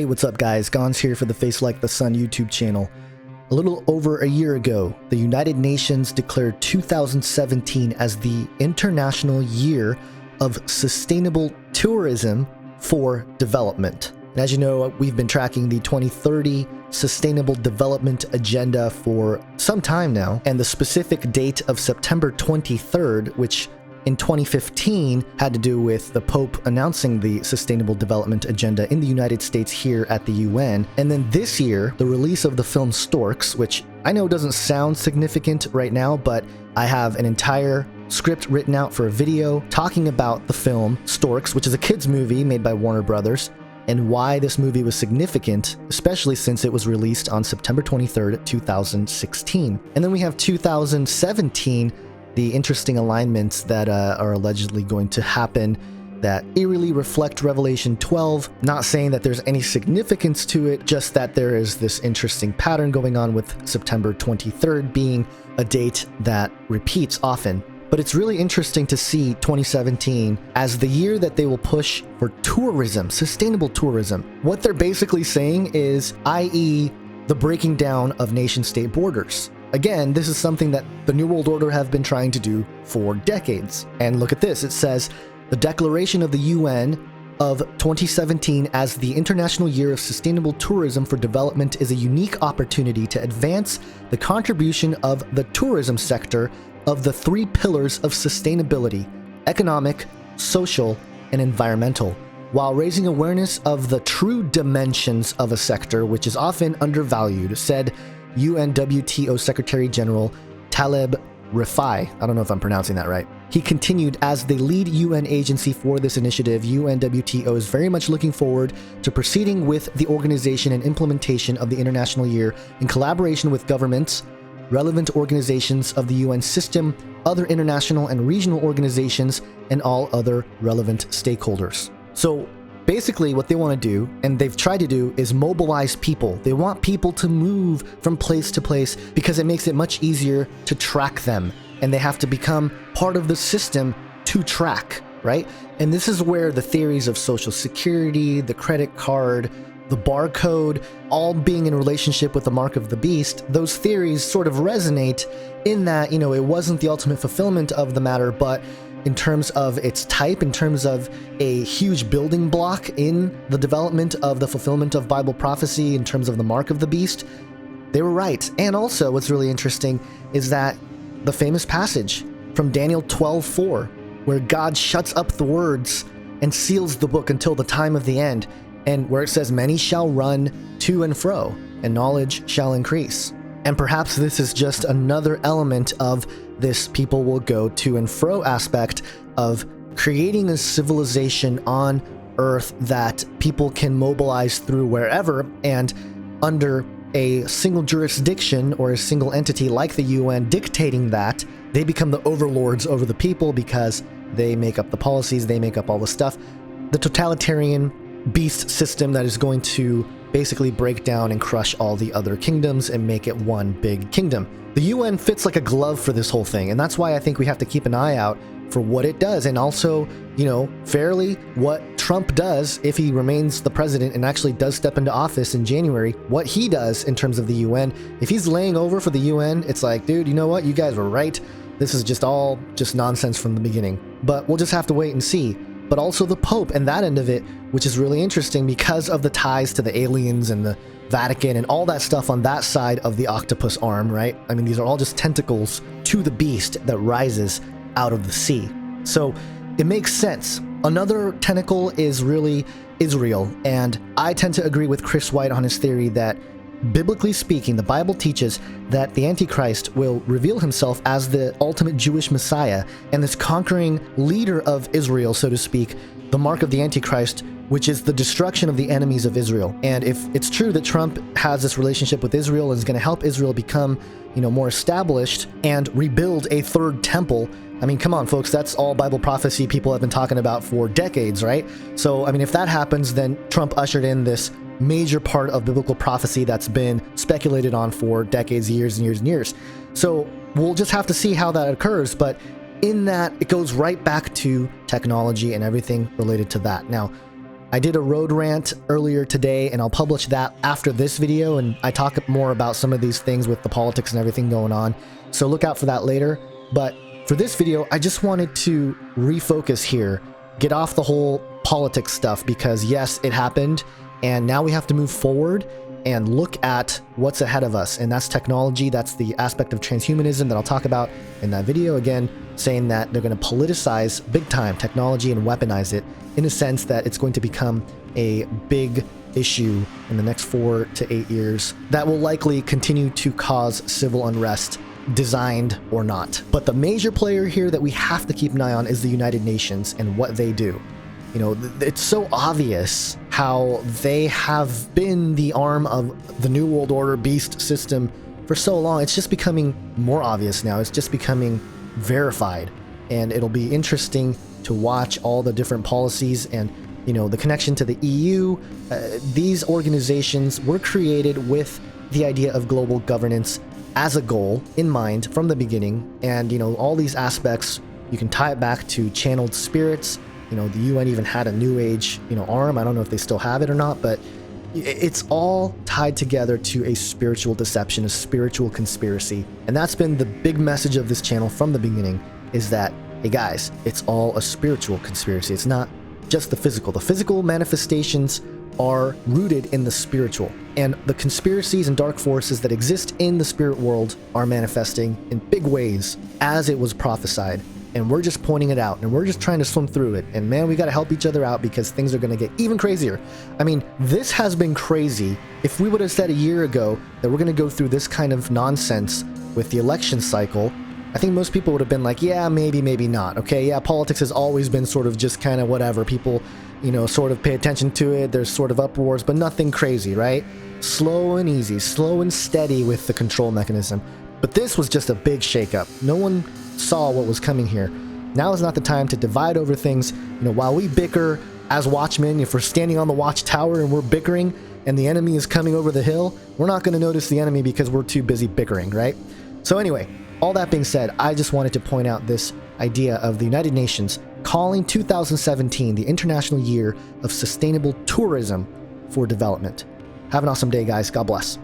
Hey, what's up guys? Gons here for the Face Like the Sun YouTube channel. A little over a year ago, the United Nations declared 2017 as the International Year of Sustainable Tourism for Development. And as you know, we've been tracking the 2030 Sustainable Development Agenda for some time now, and the specific date of September 23rd, which in 2015 had to do with the Pope announcing the Sustainable Development Agenda in the United States here at the UN. And then this year, the release of the film Storks, which I know doesn't sound significant right now, but I have an entire script written out for a video talking about the film Storks, which is a kids movie made by Warner Brothers, and why this movie was significant, especially since it was released on September 23rd, 2016. And then we have 2017, the interesting alignments that are allegedly going to happen that eerily reflect Revelation 12. Not saying that there's any significance to it, just that there is this interesting pattern going on with September 23rd being a date that repeats often. But it's really interesting to see 2017 as the year that they will push for tourism, sustainable tourism. What they're basically saying is, i.e., the breaking down of nation-state borders. Again, this is something that the New World Order have been trying to do for decades. And look at this, it says, the declaration of the UN of 2017 as the International Year of Sustainable Tourism for Development is a unique opportunity to advance the contribution of the tourism sector of the three pillars of sustainability: economic, social, and environmental, while raising awareness of the true dimensions of a sector which is often undervalued, said UNWTO Secretary General Taleb Rifai. I don't know if I'm pronouncing that right. He continued, as the lead UN agency for this initiative, UNWTO is very much looking forward to proceeding with the organization and implementation of the International Year in collaboration with governments, relevant organizations of the UN system, other international and regional organizations, and all other relevant stakeholders. So basically what they want to do, and they've tried to do, is mobilize people. They want people to move from place to place because it makes it much easier to track them, and they have to become part of the system to track, right? And this is where the theories of Social Security, the credit card, the barcode, all being in relationship with the mark of the beast, those theories sort of resonate in that, it wasn't the ultimate fulfillment of the matter, but in terms of its type, in terms of a huge building block in the development of the fulfillment of Bible prophecy, in terms of the mark of the beast, they were right. And also what's really interesting is that the famous passage from Daniel 12:4, where God shuts up the words and seals the book until the time of the end, and where it says, many shall run to and fro, and knowledge shall increase. And perhaps this is just another element of this people will go to and fro aspect of creating a civilization on Earth that people can mobilize through wherever, and under a single jurisdiction or a single entity like the UN dictating that, they become the overlords over the people because they make up the policies, they make up all the stuff. The totalitarian beast system that is going to basically break down and crush all the other kingdoms and make it one big kingdom. The UN fits like a glove for this whole thing, and that's why I think we have to keep an eye out for what it does, and also, fairly what Trump does if he remains the president and actually does step into office in January, what he does in terms of the UN. If he's laying over for the UN, it's like, dude, you know what? You guys were right. This is all just nonsense from the beginning. But we'll just have to wait and see. But also the Pope and that end of it, which is really interesting because of the ties to the aliens and the Vatican and all that stuff on that side of the octopus arm, right? I mean, these are all just tentacles to the beast that rises out of the sea. So it makes sense. Another tentacle is really Israel, and I tend to agree with Chris White on his theory that, biblically speaking, the Bible teaches that the Antichrist will reveal himself as the ultimate Jewish Messiah and this conquering leader of Israel, so to speak, the mark of the Antichrist, which is the destruction of the enemies of Israel. And if it's true that Trump has this relationship with Israel and is going to help Israel become, more established and rebuild a third temple, I mean, come on, folks, that's all Bible prophecy people have been talking about for decades, right? So, I mean, if that happens, then Trump ushered in this major part of biblical prophecy that's been speculated on for decades, years and years and years. So we'll just have to see how that occurs, but in that, it goes right back to technology and everything related to that. Now, I did a road rant earlier today, and I'll publish that after this video, and I talk more about some of these things with the politics and everything going on. So look out for that later. But for this video, I just wanted to refocus here, get off the whole politics stuff, because yes, it happened, and now we have to move forward and look at what's ahead of us, and that's technology. That's the aspect of transhumanism that I'll talk about in that video, again, saying that they're going to politicize big time technology and weaponize it in a sense that it's going to become a big issue in the next 4 to 8 years that will likely continue to cause civil unrest, designed or not. But the major player here that we have to keep an eye on is the United Nations and what they do. You know, it's so obvious how they have been the arm of the New World Order beast system for so long. It's just becoming more obvious now. It's just becoming verified. And it'll be interesting to watch all the different policies and, you know, the connection to the EU. These organizations were created with the idea of global governance as a goal in mind from the beginning. And, you know, all these aspects, you can tie it back to channeled spirits. You know, the UN even had a New Age, you know, arm. I don't know if they still have it or not, but it's all tied together to a spiritual deception, a spiritual conspiracy. And that's been the big message of this channel from the beginning, is that, hey guys, it's all a spiritual conspiracy. It's not just the physical. The physical manifestations are rooted in the spiritual. And the conspiracies and dark forces that exist in the spirit world are manifesting in big ways as it was prophesied. And we're just pointing it out, and we're just trying to swim through it. And man, we got to help each other out, because things are going to get even crazier. I mean, this has been crazy. If we would have said a year ago that we're going to go through this kind of nonsense with the election cycle, I think most people would have been like, yeah, maybe, maybe not. Okay, yeah, politics has always been sort of just kind of whatever. People, you know, sort of pay attention to it. There's sort of uproars, but nothing crazy, right? Slow and easy, slow and steady with the control mechanism. But this was just a big shakeup. No one saw what was coming here. Now is not the time to divide over things. You know, while we bicker as watchmen, if we're standing on the watchtower and we're bickering and the enemy is coming over the hill, we're not going to notice the enemy because we're too busy bickering, right? So anyway, all that being said, I just wanted to point out this idea of the United Nations calling 2017 the International Year of Sustainable Tourism for Development. Have an awesome day, guys. God bless.